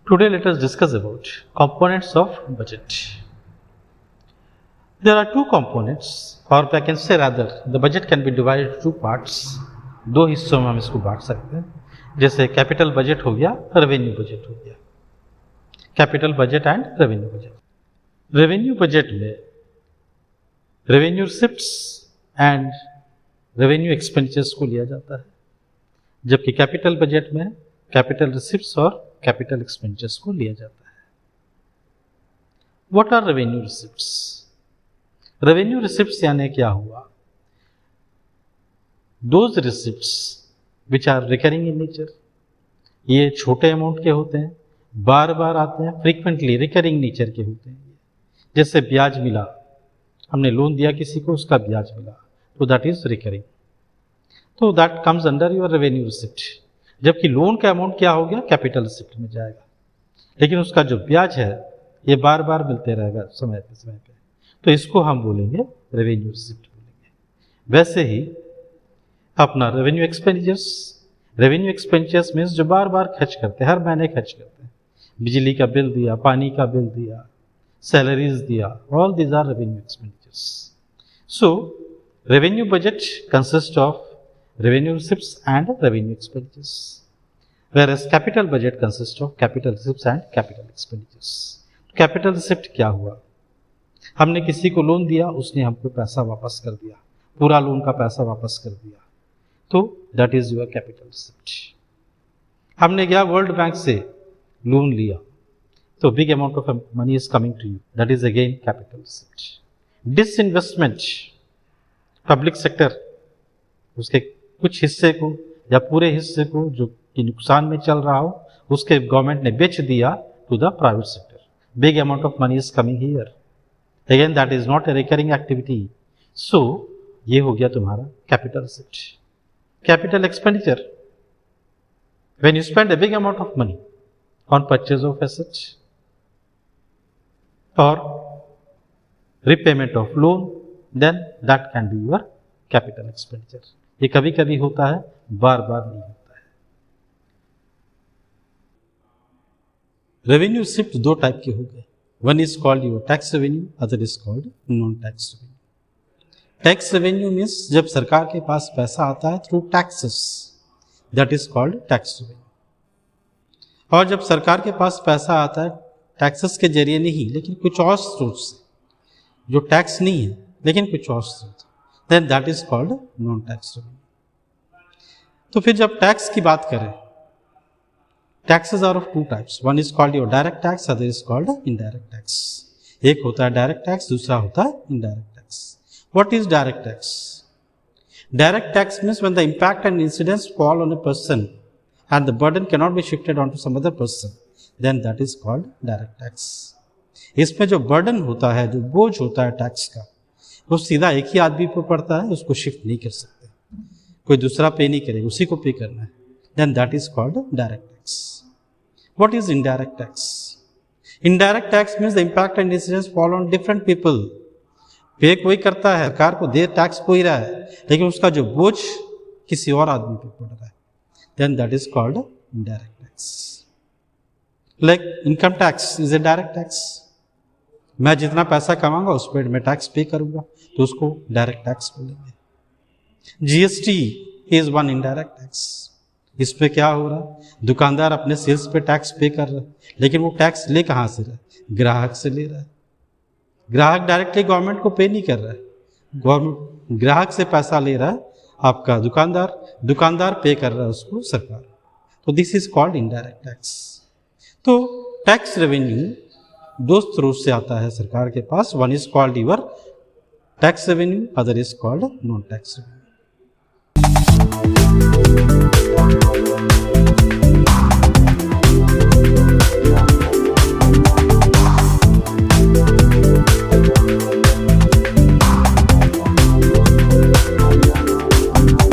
Today let us discuss about components of budget. There are two components, or I can say rather the budget can be divided into two parts. दो हिस्सों में हम इसको बांट सकते हैं, जैसे कैपिटल बजट हो गया, रेवेन्यू बजट हो गया. Capital budget and revenue budget. Revenue budget में revenue receipts and revenue expenditures को लिया जाता है, जबकि कैपिटल बजट में कैपिटल रिसिप्ट्स और कैपिटल एक्सपेंडिचर्स को लिया जाता है. What are revenue receipts? Revenue receipts यानी क्या हुआ? Those receipts which are recurring in nature. ये छोटे अमाउंट के होते हैं, बार बार आते हैं, फ्रीक्वेंटली रिकरिंग नेचर के होते हैं. जैसे ब्याज मिला, हमने लोन दिया किसी को, उसका ब्याज मिला, तो दैट इज रिकरिंग, तो that comes under your revenue receipt. जबकि लोन का अमाउंट क्या हो गया? कैपिटल रिसिप्ट में जाएगा, लेकिन उसका जो ब्याज है ये बार बार मिलते रहेगा समय पे, तो इसको हम बोलेंगे रेवेन्यू रिसिप्ट बोलेंगे. वैसे ही अपना रेवेन्यू एक्सपेंडिचर्स मीन्स जो बार बार खर्च करते हैं, हर महीने खर्च करते हैं. बिजली का बिल दिया, पानी का बिल दिया, सैलरीज दिया, all these are revenue expenditures. So revenue budget consist of revenue receipts and revenue expenditures, whereas capital budget consists of capital receipts and capital expenditures. capital receipt क्या हुआ? हमने किसी को लोन दिया, उसने हमको पैसा वापस कर दिया, पूरा लोन का पैसा वापस कर दिया, तो that is your capital receipt. हमने गया वर्ल्ड बैंक से लोन लिया, तो big amount of money is coming to you, that is again capital receipt. disinvestment, public sector उसके कुछ हिस्से को या पूरे हिस्से को जो कि नुकसान में चल रहा हो, उसके गवर्नमेंट ने बेच दिया to the private sector. Big amount of money is coming here, again that is not a recurring activity. So ये हो गया तुम्हारा capital receipt. Capital expenditure, when you spend a big amount of money on purchase of assets और repayment of loan, then that can be your capital expenditure. ये कभी कभी होता है, बार बार नहीं होता है. रेवेन्यू रिसिप्ट दो टाइप के हो गए. One is called your tax revenue, other is called non tax revenue. Tax revenue means जब सरकार के पास पैसा आता है through taxes, that is called tax revenue. और जब सरकार के पास पैसा आता है टैक्सेस के जरिए नहीं, लेकिन कुछ और स्रोत से, जो टैक्स नहीं है लेकिन कुछ और स्रोत, then that is called non-tax revenue. तो फिर जब टैक्स की बात करें, taxes are of two types. One is called your direct tax, other is called indirect tax. एक होता है direct tax, दूसरा होता है indirect tax. What is direct tax? Direct tax means when the impact and incidence fall on a person and the burden cannot be shifted onto some other person, then that is called direct tax. इसमें जो burden होता है, जो बोझ होता है tax का, वो सीधा एक ही आदमी पर पड़ता है, उसको शिफ्ट नहीं कर सकते, कोई दूसरा पे नहीं करेगा, उसी को पे करना है. Then that is called direct tax. What is indirect tax? Indirect tax means the impact and incidence fall on different people. Pay कोई करता है, सरकार को दे टैक्स कोई रहा है, लेकिन उसका जो बोझ किसी और आदमी पर पड़ रहा है, then that is called indirect tax. Like income tax is a direct tax. मैं जितना पैसा कमाऊंगा उस पर मैं टैक्स पे करूंगा, तो उसको डायरेक्ट टैक्स बोलेंगे. GST is one indirect tax. इस पे क्या हो रहा है? दुकानदार अपने सेल्स पे टैक्स पे कर रहा है, लेकिन वो टैक्स ले कहाँ से रहा है? ग्राहक से ले रहा है. ग्राहक डायरेक्टली गवर्नमेंट को पे नहीं कर रहा है, गवर्नमेंट ग्राहक से पैसा ले रहा है आपका दुकानदार, दुकानदार पे कर रहा है उसको सरकार. तो this is called indirect tax. तो टैक्स रेवेन्यू दो स्रोत से आता है सरकार के पास. One is called your tax revenue, other is called non tax revenue.